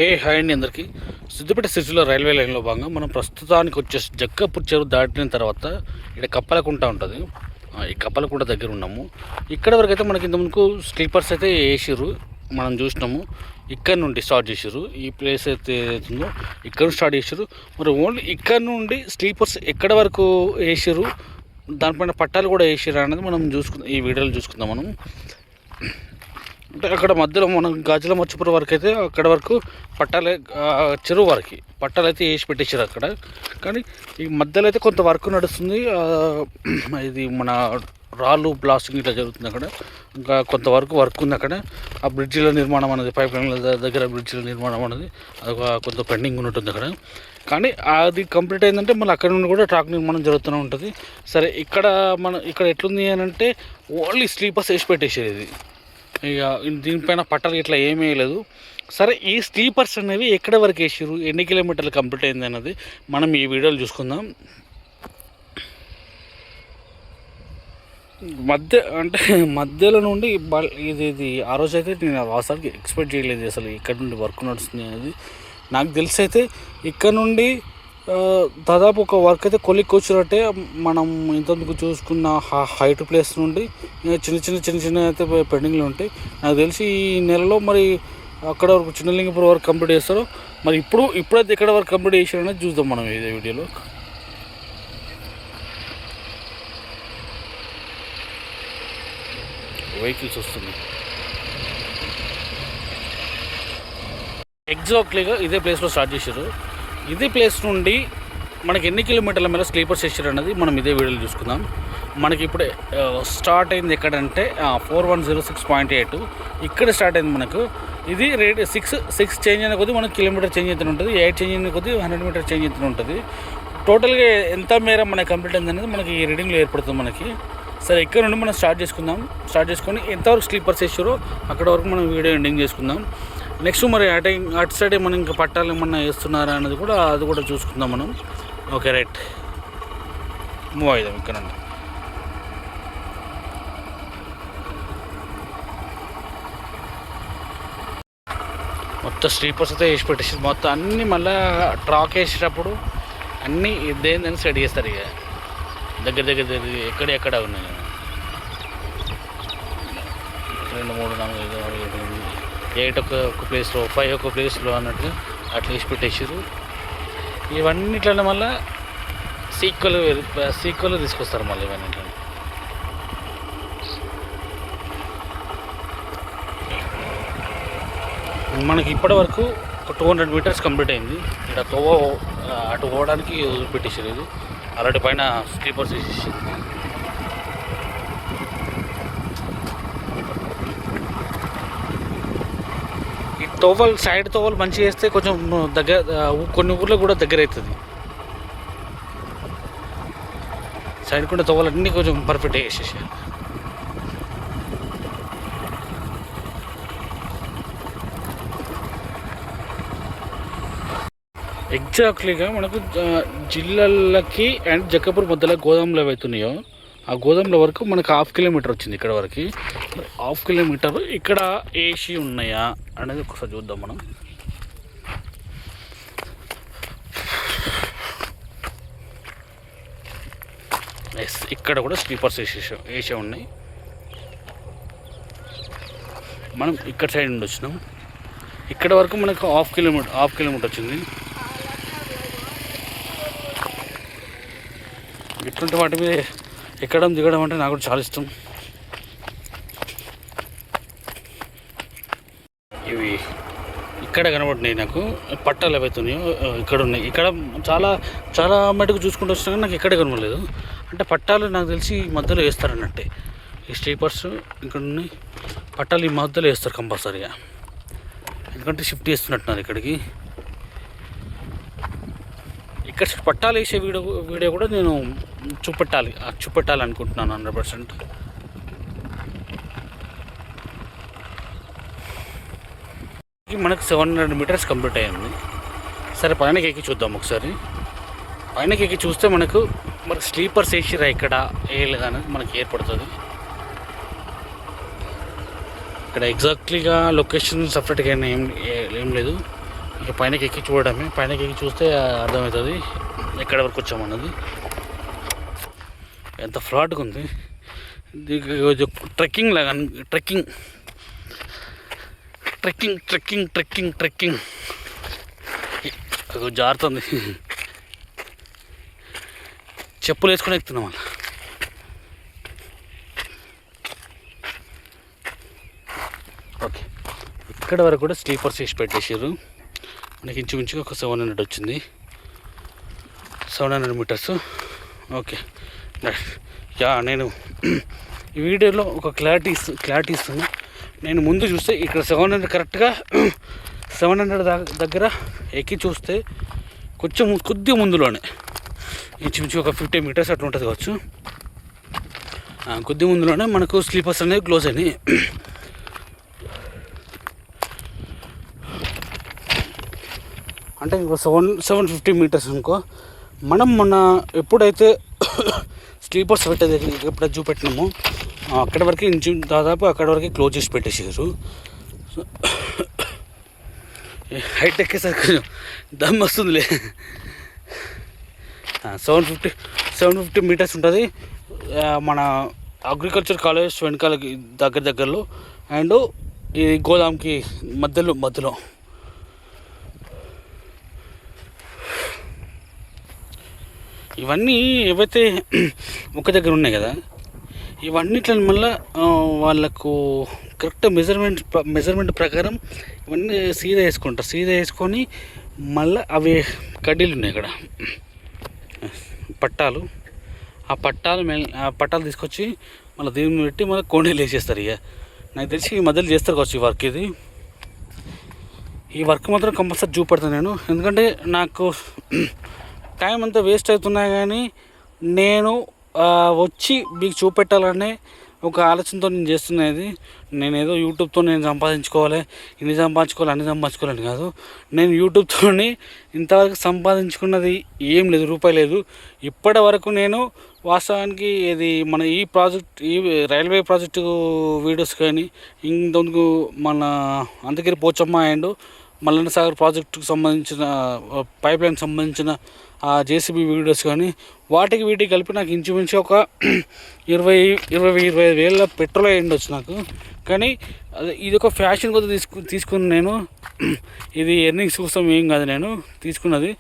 Hi అండి అందరికీ. సిద్దిపేట సిటీలో రైల్వే లైన్లో భాగంగా మనం ప్రస్తుతానికి వచ్చేసి జక్కపూర్ చెరువు దాటిన తర్వాత ఇక్కడ కప్పలకుంట ఉంటుంది. ఈ కప్పలకుంట దగ్గర ఉన్నాము. ఇక్కడ వరకు అయితే మనకి ఇంతకుముందుకు స్లీపర్స్ అయితే వేసిర్రు, మనం చూసినాము. ఇక్కడ నుండి స్టార్ట్ చేసారు. ఈ ప్లేస్ అయితే ఏదైతుందో ఇక్కడ స్టార్ట్ చేసారు. మరి ఓన్లీ ఇక్కడ నుండి స్లీపర్స్ ఎక్కడ వరకు వేసారు, దానిపైన పట్టాలు కూడా వేసారు అనేది మనం చూసుకుందాం. ఈ వీడియోలో చూసుకుందాం మనం. అంటే అక్కడ మధ్యలో మనం గాజుల మర్చిపురం వరకు అయితే అక్కడ వరకు పట్టాలే, చెరువు వరకు పట్టాలు అయితే వేసి పెట్టేసారు అక్కడ. కానీ ఈ మధ్యలో అయితే కొంత వర్క్ నడుస్తుంది. ఇది మన రాళ్ళు బ్లాస్టింగ్ ఇట్లా జరుగుతుంది అక్కడ. ఇంకా కొంతవరకు వర్క్ ఉంది అక్కడ. ఆ బ్రిడ్జిల నిర్మాణం అనేది, పైప్ లైన్ల దగ్గర బ్రిడ్జిల నిర్మాణం అనేది అదొక కొంత పెండింగ్ ఉన్నట్టుంది అక్కడ. కానీ అది కంప్లీట్ అయిందంటే మళ్ళీ అక్కడ నుండి కూడా ట్రాక్ నిర్మాణం జరుగుతూనే ఉంటుంది. సరే, ఇక్కడ ఎట్లుంది అని అంటే ఓన్లీ స్లీపర్స్ వేసి పెట్టేసారు. ఇది ఇక దీనిపైన పట్టాలు ఇట్లా ఏమీ లేదు. సరే, ఈ స్లీపర్స్ అనేవి ఎక్కడ వరకు వేసారు, ఎన్ని కిలోమీటర్లు కంప్లీట్ అయింది అన్నది మనం ఈ వీడియోలో చూసుకుందాం. మధ్యలో నుండి ఇది ఆ రోజు అయితే నేను వాస్తవానికి ఎక్స్పెక్ట్ చేయలేదు అసలు ఇక్కడ నుండి వర్క్ నడుస్తుంది అనేది. నాకు తెలిసి అయితే ఇక్కడ నుండి దాదాపు ఒక వర్క్ అయితే కొలిక్కొచ్చినట్టే. మనం ఇంతకు చూసుకున్న హైట్ ప్లేస్ నుండి చిన్న చిన్న అయితే పెండింగ్లు ఉంటాయి. నాకు తెలిసి ఈ నెలలో మరి అక్కడ వరకు చిన్నలింగపురం వరకు కంప్లీట్ చేస్తారు. మరి ఇప్పుడైతే ఎక్కడ వరకు కంప్లీట్ చేశారనేది చూద్దాం మనం ఇదే వీడియోలో. వెహికల్స్ వస్తుంది. ఎగ్జాక్ట్లీగా ఇదే ప్లేస్లో స్టార్ట్ చేశారు. ఇదే ప్లేస్ నుండి మనకి ఎన్ని కిలోమీటర్ల మీద స్లీపర్స్ వేసారు అన్నది మనం ఇదే వీడియోలో చూసుకుందాం. మనకి ఇప్పుడే స్టార్ట్ అయింది ఎక్కడంటే 4106.8 ఇక్కడ స్టార్ట్ అయింది మనకు. ఇది రేట్ 6 చేంజ్ అయిన కొద్దీ మనకు కిలోమీటర్ చేంజ్ అవుతూనే ఉంటుంది. 8 చేంజ్ అయిన కొద్దీ 100 మీటర్ చేంజ్ అవుతూనే ఉంటుంది. టోటల్గా ఎంత మేర మనకి కంప్లీట్ అయింది అనేది మనకి ఈ రీడింగ్లో ఏర్పడుతుంది మనకి. సరే, ఇక్కడ నుండి మనం స్టార్ట్ చేసుకొని ఎంతవరకు స్లీపర్స్ వేసారో అక్కడ వరకు మనం వీడియో ఎండింగ్ చేసుకుందాం. నెక్స్ట్ మరి అటు సైడ్ మనం ఇంకా పట్టాలు ఏమన్నా వేస్తున్నారా అనేది కూడా అది కూడా చూసుకుందాం మనం. ఓకే, రైట్, మూవ్ అవుదాం ఇక్కడ నుండి. మొత్తం స్లీపర్స్ అయితే వేసి పెట్టేసి మొత్తం అన్నీ మళ్ళీ ట్రాక్ వేసేటప్పుడు అన్నీ దేని సెట్ చేస్తారు. ఇక దగ్గర ఎక్కడ ఉన్నాయి 2 3 4 5 6 7 8 ఒక ప్లేస్లో, 5 ఒక ప్లేస్లో అన్నట్టు అట్లా వేసి పెట్టేసారు. ఇవన్నిట్లనే మళ్ళీ సీక్వెల్ తీసుకొస్తారు మళ్ళీ ఇవన్నిట్లని. మనకి ఇప్పటి వరకు ఒక 200 మీటర్స్ కంప్లీట్ అయింది. ఇక్కడ అటు పోవడానికి వదిలిపెట్టేసారు. ఇది అలాంటి పైన స్లీపర్స్ వేసేసారు. సైడ్ తోవలు మంచిగా వేస్తే కొంచెం దగ్గర, కొన్ని ఊర్లో కూడా దగ్గర అవుతుంది. సైడ్ కూడా తోవలన్నీ కొంచెం పర్ఫెక్ట్ వేసేసారు. ఎగ్జాక్ట్లీగా మనకు జిల్లాలకి అండ్ జక్కపూర్ మధ్యలో గోదాములు అవుతున్నాయో ఆ గోదాముల వరకు మనకు 1/2 కిలోమీటర్ వచ్చింది. ఇక్కడ వరకు 1/2 కిలోమీటర్ ఇక్కడ ఏసీ ఉన్నాయా అనేది ఒకసారి చూద్దాం మనం. ఎస్, ఇక్కడ కూడా స్లీపర్స్ ఏసీ ఉన్నాయి. మనం ఇక్కడ సైడ్ నుండి వచ్చినాం. ఇక్కడ వరకు మనకు 1/2 కిలోమీటర్ వచ్చింది. ఇటువంటి వాటి మీద ఎక్కడం దిగడం అంటే నాకు కూడా చాలా ఇష్టం. ఇవి ఇక్కడ కనబడినాయి నాకు పట్టాలు ఏవైతున్నాయో ఇక్కడ ఉన్నాయి. ఇక్కడ చాలా మటుకు చూసుకుంటూ వచ్చినా కానీ నాకు ఎక్కడ కనబడలేదు. అంటే పట్టాలు నాకు తెలిసి ఈ మధ్యలో వేస్తారన్నట్టే. ఈ స్లీపర్స్ ఇక్కడ ఉన్నాయి, పట్టాలు ఈ మధ్యలో వేస్తారు కంపల్సరీగా. ఎందుకంటే షిఫ్ట్ చేస్తున్నట్టున్నారు ఇక్కడికి. ఇక్కడ పట్టాలు వేసే వీడియో కూడా నేను చూపెట్టాలి అనుకుంటున్నాను 100%. మనకు 700 మీటర్స్ కంప్లీట్ అయ్యింది. సరే, పైనకి ఎక్కి చూద్దాం ఒకసారి. పైనకి ఎక్కి చూస్తే మనకు స్లీపర్స్ వేసిరా ఇక్కడ వేయలేదా అనేది మనకి ఏర్పడుతుంది. ఇక్కడ ఎగ్జాక్ట్లీగా లొకేషన్ సపరేట్గా ఏం లేదు. ఇక పైనకి ఎక్కి చూడడమే, పైనకి ఎక్కి చూస్తే అర్థమవుతుంది ఎక్కడ వరకు వచ్చామన్నది. ఎంత ఫ్లాట్గా ఉంది, ట్రెక్కింగ్ లాగా, trekking trekking trekking trekking trekking జారుతుంది. చెప్పులు వేసుకొని ఎక్కుతున్నాం అలా. ఓకే, ఇక్కడ వరకు కూడా స్లీపర్స్ వేసి పెట్టేసారు. మనకి ఇంచుమించుగా ఒక 700 వచ్చింది, 700 మీటర్స్. ఓకే, నేను ఈ వీడియోలో ఒక క్లారిటీ ఇస్తున్నా. నేను ముందు చూస్తే ఇక్కడ 700 కరెక్ట్గా 700 దగ్గర ఎక్కి చూస్తే కొద్దిగా ముందులోనే ఇంచుమించు ఒక 50 మీటర్స్ అట్లా ఉంటుంది కావచ్చు. కొద్ది ముందులోనే మనకు స్లీపర్స్ అనేది క్లోజ్ అయినాయి. అంటే ఇంకో 750 మీటర్స్ అనుకో. మనం మొన్న ఎప్పుడైతే స్లీపర్స్ పెట్టేది ఎప్పుడైతే చూపెట్టినామో అక్కడి వరకు దాదాపు అక్కడి వరకు క్లోజ్ చేసి పెట్టేసారు. హైట్ ఎక్కేసరికి దమ్ వస్తుందిలే. 750 మీటర్స్ ఉంటుంది మన అగ్రికల్చర్ కాలేజ్ వెనకాల దగ్గరలో, అండ్ ఈ గోదాంకి మధ్యలో ఇవన్నీ ఏవైతే ఒక దగ్గర ఉన్నాయి కదా, ఇవన్నిట్లని మళ్ళీ వాళ్ళకు కరెక్ట్ మెజర్మెంట్ ప్రకారం ఇవన్నీ సీదా వేసుకొని మళ్ళీ అవి కడ్డీలు ఉన్నాయి ఇక్కడ, పట్టాలు. ఆ పట్టాలు తీసుకొచ్చి మళ్ళీ దీన్ని పెట్టి మళ్ళీ కోండీలు వేసేస్తారు. ఇక నాకు తెలిసి ఈ మధ్యలో చేస్తారు కావచ్చు ఈ వర్క్. ఈ వర్క్ మాత్రం కంపల్సరీ చూపెడతాను నేను, ఎందుకంటే నాకు టైం అంతా వేస్ట్ అవుతున్నా కానీ నేను వచ్చి మీకు చూపెట్టాలనే ఒక ఆలోచనతో నేను చేస్తున్నది. నేను ఏదో యూట్యూబ్తో నేను సంపాదించుకోవాలి, అన్ని సంపాదించుకోవాలని కాదు. నేను యూట్యూబ్తో ఇంతవరకు సంపాదించుకున్నది ఏం లేదు, రూపాయి లేదు. ఇప్పటి వరకు నేను వాస్తవానికి ఇది మన ఈ రైల్వే ప్రాజెక్టు వీడియోస్ కానీ, ఇంతకు మన అంతగిరి పోచమ్మ అండ్ మల్లన్న సాగర్ ప్రాజెక్టుకు సంబంధించిన పైప్ లైన్ సంబంధించిన ఆ జేసీబీ వీడియోస్ కానీ వీటికి కలిపి నాకు ఇంచుమించు ఒక 25 వేల పెట్రోల్ అయ్యిండొచ్చు నాకు. కానీ ఇది ఒక ఫ్యాషన్ కొద్ది తీసుకుని నేను, ఇది ఎర్నింగ్స్ కోసం ఏం కాదు నేను తీసుకున్నది.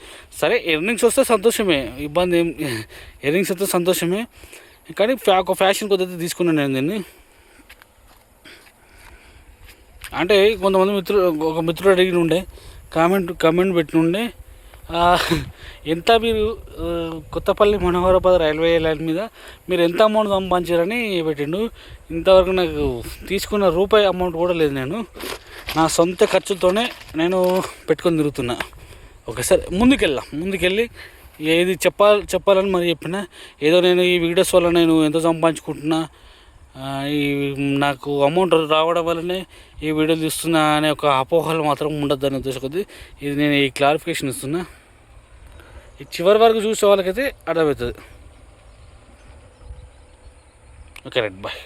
సరే ఎర్నింగ్స్ వస్తే సంతోషమే, ఇబ్బంది ఏం, ఎర్నింగ్స్ వస్తే సంతోషమే, కానీ ఒక ఫ్యాషన్ కొద్ది తీసుకున్నాను నేను దీన్ని. అంటే కొంతమంది ఒక మిత్రుడు అడిగిన ఉండే, కామెంట్ పెట్టిన ఉండే, ఎంత మీరు కొత్తపల్లి మనోహరాబాద్ రైల్వే లైన్ మీద మీరు ఎంత అమౌంట్ సంపాదించారని పెట్టిండు. ఇంతవరకు నాకు తీసుకున్న రూపాయి అమౌంట్ కూడా లేదు. నేను నా సొంత ఖర్చుతోనే నేను పెట్టుకొని తిరుగుతున్నా. ఒకసారి ముందుకెళ్ళి ఏది చెప్పాలని మరి చెప్పిన, ఏదో నేను ఈ వీడియోస్ వల్ల నేను ఎంత సంపాదించుకుంటున్నా, ఈ నాకు అమౌంట్ రావడం వల్లనే ఈ వీడియోలు తీస్తున్నా అనే ఒక అపోహలు మాత్రం ఉండద్దని ఉద్దేశం కొద్దీ ఇది నేను ఈ క్లారిఫికేషన్ ఇస్తున్నా. ఈ చివరి వరకు చూసే వాళ్ళకైతే అర్థమవుతుంది. Okay right, bye.